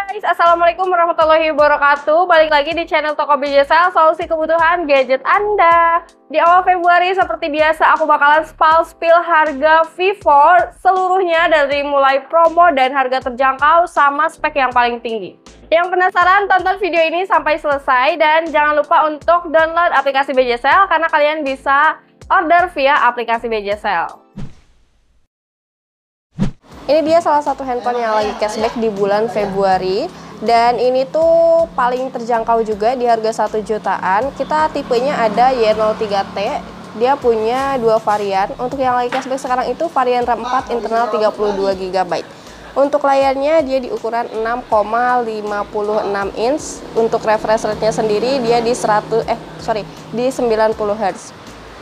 Guys, assalamualaikum warahmatullahi wabarakatuh. Balik lagi di channel Toko BJSL, solusi kebutuhan gadget Anda. Di awal Februari seperti biasa aku bakalan spill harga Vivo seluruhnya dari mulai promo dan harga terjangkau sama spek yang paling tinggi. Yang penasaran, tonton video ini sampai selesai dan jangan lupa untuk download aplikasi BJSL karena kalian bisa order via aplikasi BJSL. Ini dia salah satu handphone yang lagi cashback di bulan Februari. Dan ini tuh paling terjangkau juga di harga 1 jutaan. Kita tipenya ada Y03T. Dia punya dua varian. Untuk yang lagi cashback sekarang itu varian RAM 4 internal 32 GB. Untuk layarnya dia di ukuran 6,56 inch. Untuk refresh rate-nya sendiri dia di 90 Hz.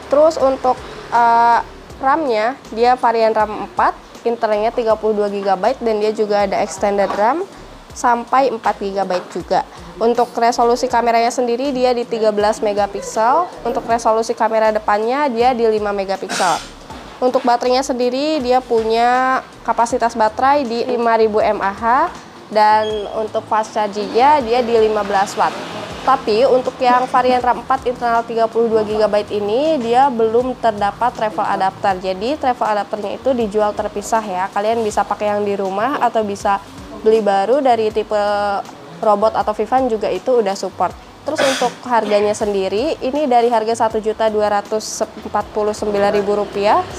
Terus untuk RAM-nya dia varian RAM 4. Internalnya 32 GB dan dia juga ada extended RAM sampai 4 GB juga. Untuk resolusi kameranya sendiri dia di 13 megapiksel. Untuk resolusi kamera depannya dia di 5 megapiksel. Untuk baterainya sendiri dia punya kapasitas baterai di 5000 mAh dan untuk fast charging-nya dia di 15 watt. Tapi untuk yang varian RAM 4 internal 32 GB ini dia belum terdapat travel adapter. Jadi travel adapternya itu dijual terpisah ya. Kalian bisa pakai yang di rumah atau bisa beli baru dari tipe robot atau Vivan juga itu udah support. Terus untuk harganya sendiri ini dari harga Rp1.249.000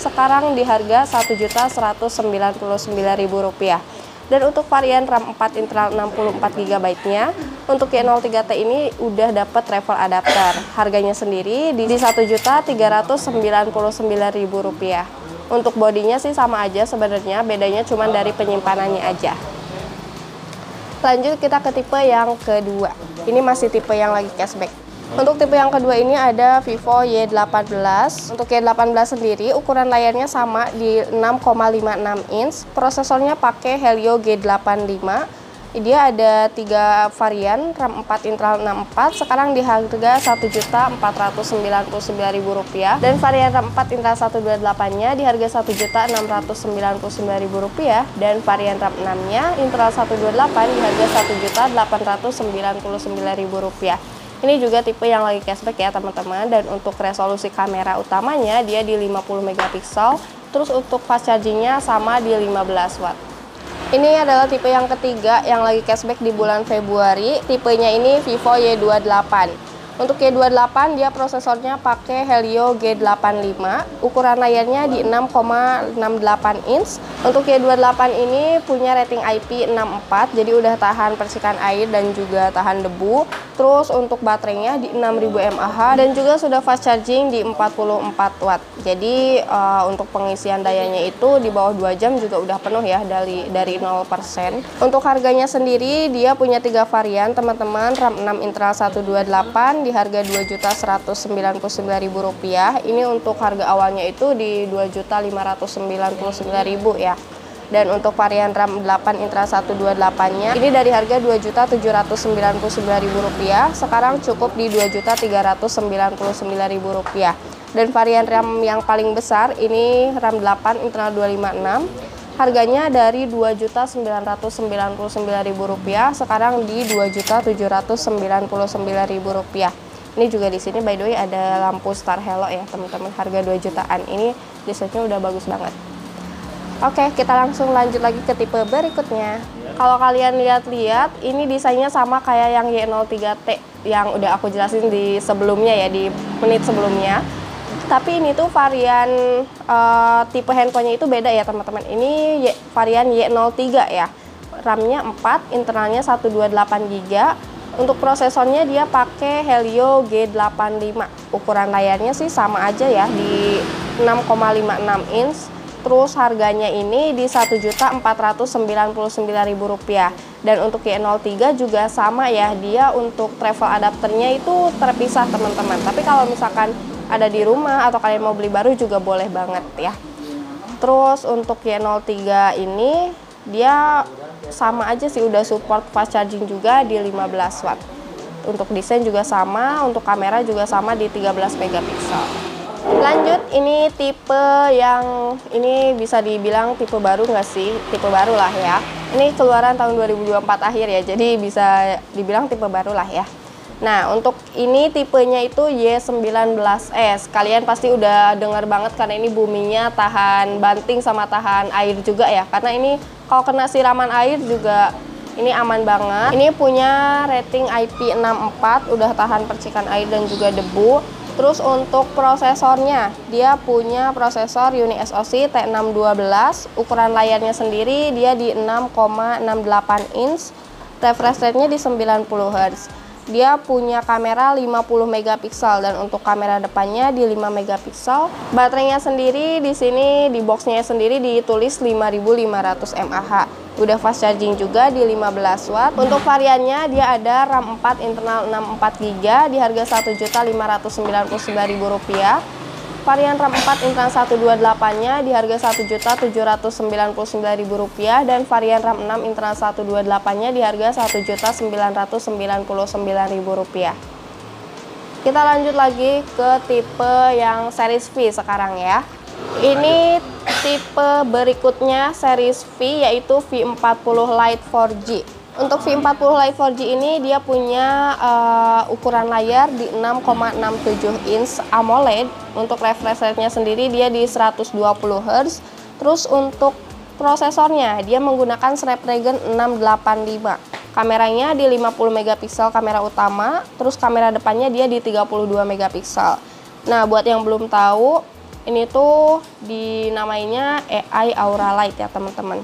sekarang di harga Rp1.199.000. Dan untuk varian RAM 4 internal 64 GB-nya, untuk Y03T ini udah dapat travel adapter. Harganya sendiri di Rp1.399.000. Untuk bodinya sih sama aja sebenarnya, bedanya cuma dari penyimpanannya aja. Lanjut kita ke tipe yang kedua. Ini masih tipe yang lagi cashback. Untuk tipe yang kedua ini ada Vivo Y18. Untuk Y18 sendiri ukuran layarnya sama di 6,56 inch. Prosesornya pakai Helio G85. Dia ada 3 varian, RAM 4 internal 64. Sekarang di harga Rp1.499.000. Dan varian RAM 4 internal 128-nya di harga Rp1.699.000. Dan varian RAM 6-nya internal 128 di harga Rp1.899.000. Ini juga tipe yang lagi cashback ya teman-teman. Dan untuk resolusi kamera utamanya dia di 50 megapiksel. Terus untuk fast chargingnya sama di 15 watt. Ini adalah tipe yang ketiga yang lagi cashback di bulan Februari. Tipenya ini Vivo Y28. Untuk Y28 dia prosesornya pakai Helio G85. Ukuran layarnya di 6,68 inch. Untuk Y28 ini punya rating IP64, jadi udah tahan percikan air dan juga tahan debu. Terus untuk baterainya di 6000 mAh dan juga sudah fast charging di 44 watt. Jadi untuk pengisian dayanya itu di bawah 2 jam juga udah penuh ya dari 0%. Untuk harganya sendiri dia punya 3 varian teman-teman. RAM 6 internal 128 di harga Rp2.199.000. Ini untuk harga awalnya itu di Rp2.599.000 ya. Dan untuk varian RAM 8 internal 128-nya ini dari harga Rp2.799.000. Sekarang cukup di Rp2.399.000. Dan varian RAM yang paling besar ini RAM 8 internal 256. Harganya dari Rp2.999.000 sekarang di Rp2.799.000. Ini juga di sini by the way ada lampu Star Hello ya teman-teman, harga 2 jutaan. Ini desainnya udah bagus banget. Oke, kita langsung lanjut lagi ke tipe berikutnya. Kalau kalian lihat-lihat, ini desainnya sama kayak yang Y03T yang udah aku jelasin di sebelumnya ya, di menit sebelumnya. Tapi ini tuh varian tipe handphonenya itu beda ya teman-teman. Ini varian Y03 ya. RAM-nya 4, internalnya 128 GB. Untuk prosesornya dia pakai Helio G85. Ukuran layarnya sih sama aja ya di 6,56 inch. Terus harganya ini di Rp1.499.000. Dan untuk Y03 juga sama ya, dia untuk travel adapternya itu terpisah teman-teman. Tapi kalau misalkan ada di rumah atau kalian mau beli baru juga boleh banget ya. Terus untuk Y03 ini dia sama aja sih, udah support fast charging juga di 15 watt. Untuk desain juga sama, untuk kamera juga sama di 13 megapiksel. Lanjut, ini tipe yang ini bisa dibilang tipe baru nggak sih? Tipe baru lah ya. Ini keluaran tahun 2024 akhir ya, jadi bisa dibilang tipe baru lah ya. Nah, untuk ini tipenya itu Y19S. Kalian pasti udah dengar banget karena ini boomingnya tahan banting sama tahan air juga ya. Karena ini kalau kena siraman air juga ini aman banget. Ini punya rating IP64, udah tahan percikan air dan juga debu. Terus untuk prosesornya, dia punya prosesor Uni SoC T612. Ukuran layarnya sendiri dia di 6,68 inch. Refresh rate-nya di 90 Hz. Dia punya kamera 50 megapiksel dan untuk kamera depannya di 5 megapiksel. Baterainya sendiri di sini di boxnya sendiri ditulis 5500 mAh. Udah fast charging juga di 15 watt. Untuk variannya dia ada RAM 4 internal 64 GB di harga Rp1.599.000. Varian RAM 4 internal 128-nya di harga Rp1.799.000 dan varian RAM 6 internal 128-nya di harga Rp1.999.000. Kita lanjut lagi ke tipe yang series V sekarang ya. Ini tipe berikutnya series V yaitu V40 Lite 4G. Untuk V40 Lite 4G ini dia punya ukuran layar di 6,67 inch AMOLED. Untuk refresh rate-nya sendiri dia di 120 Hz. Terus untuk prosesornya dia menggunakan Snapdragon 685. Kameranya di 50 megapiksel kamera utama, terus kamera depannya dia di 32 megapiksel. Nah, buat yang belum tahu, ini tuh dinamainya AI Aura Lite ya teman-teman.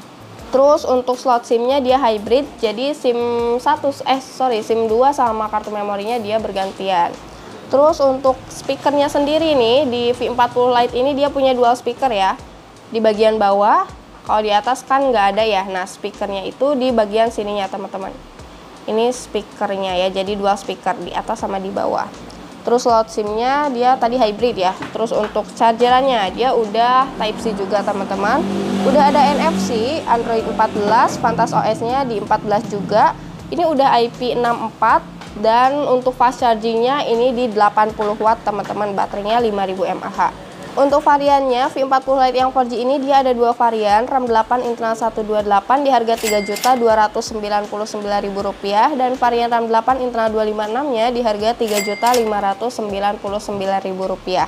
Terus untuk slot SIM-nya dia hybrid, jadi SIM 2 sama kartu memorinya dia bergantian. Terus untuk speakernya sendiri nih di V40 Lite ini dia punya dual speaker ya. Di bagian bawah, kalau di atas kan nggak ada ya. Nah, speakernya itu di bagian sininya teman-teman. Ini speakernya ya, jadi dual speaker di atas sama di bawah. Terus slot SIM-nya dia tadi hybrid ya. Terus untuk chargerannya dia udah Type-C juga teman-teman. Udah ada NFC, Android 14, Pantas OS-nya di 14 juga. Ini udah IP64 dan untuk fast charging-nya ini di 80 watt teman-teman. Baterainya 5000 mAh. Untuk variannya V40 Lite yang 4G ini dia ada dua varian, RAM 8 internal 128 di harga Rp3.299.000 dan varian RAM 8 internal 256-nya di harga Rp3.599.000.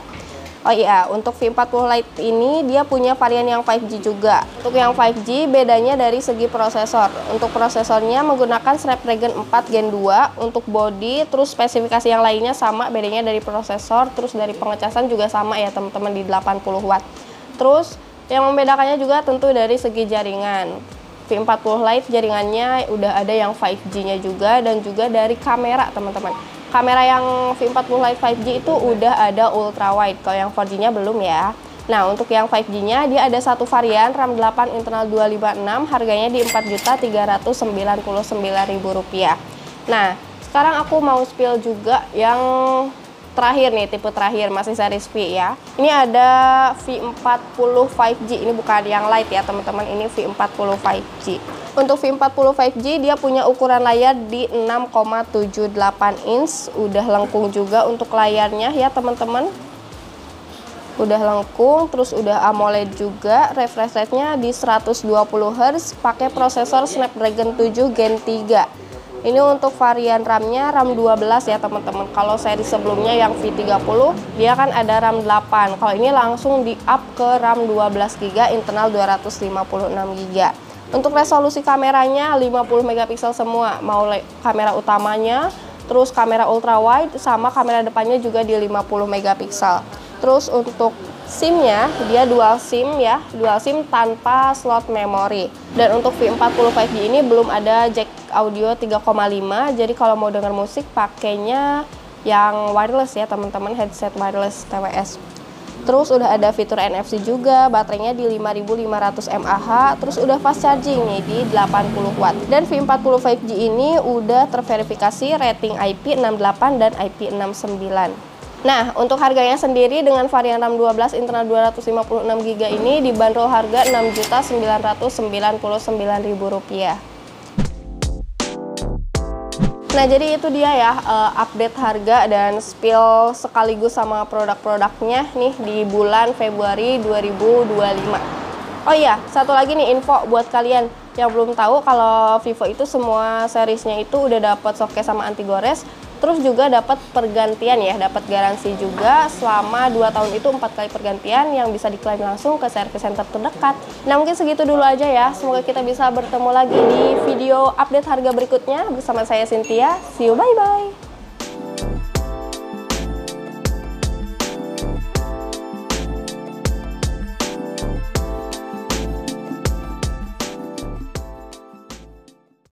Oh iya, untuk V40 Lite ini dia punya varian yang 5G juga. Untuk yang 5G bedanya dari segi prosesor. Untuk prosesornya menggunakan Snapdragon 4 Gen 2. Untuk body, terus spesifikasi yang lainnya sama, bedanya dari prosesor, terus dari pengecasan juga sama ya teman-teman di 80 watt. Terus yang membedakannya juga tentu dari segi jaringan. V40 Lite jaringannya udah ada yang 5G-nya juga dan juga dari kamera teman-teman. Kamera yang V40 Lite 5G itu udah ada ultra wide, kalau yang 4G-nya belum ya. Nah, untuk yang 5G-nya dia ada satu varian RAM 8 internal 256, harganya di Rp4.399.000. Nah, sekarang aku mau spill juga yang terakhir nih, tipe terakhir masih series V ya. Ini ada V40 5G, ini bukan yang Lite ya teman-teman, ini V40 5G. Untuk V40 5G dia punya ukuran layar di 6,78 inch, udah lengkung juga untuk layarnya ya teman-teman. Udah lengkung, terus udah AMOLED juga, refresh rate-nya di 120 Hz, pakai prosesor Snapdragon 7 Gen 3. Ini untuk varian RAM-nya RAM 12 ya teman-teman. Kalau seri sebelumnya yang V30 dia kan ada RAM 8. Kalau ini langsung di up ke RAM 12 GB internal 256 GB. Untuk resolusi kameranya 50 megapiksel semua, mau kamera utamanya, terus kamera ultra wide sama kamera depannya juga di 50 megapiksel. Terus untuk SIM-nya dia dual SIM ya, dual SIM tanpa slot memori. Dan untuk V40 5G ini belum ada jack audio 3,5. Jadi kalau mau dengar musik pakainya yang wireless ya teman-teman, headset wireless TWS. Terus udah ada fitur NFC juga, baterainya di 5500 mAh, terus udah fast charging nih di 80 watt. Dan V40 5G ini udah terverifikasi rating IP68 dan IP69. Nah, untuk harganya sendiri dengan varian RAM 12 internal 256 GB ini dibanderol harga Rp6.999.000. Nah, jadi itu dia ya update harga dan spill sekaligus sama produk-produknya nih di bulan Februari 2025. Oh iya, satu lagi nih info buat kalian yang belum tahu kalau Vivo itu semua seriesnya itu udah dapat soket sama anti gores, terus juga dapat pergantian ya, dapat garansi juga selama 2 tahun itu 4 kali pergantian yang bisa diklaim langsung ke service center terdekat. Nah, mungkin segitu dulu aja ya. Semoga kita bisa bertemu lagi di video update harga berikutnya bersama saya Cynthia. See you, bye-bye.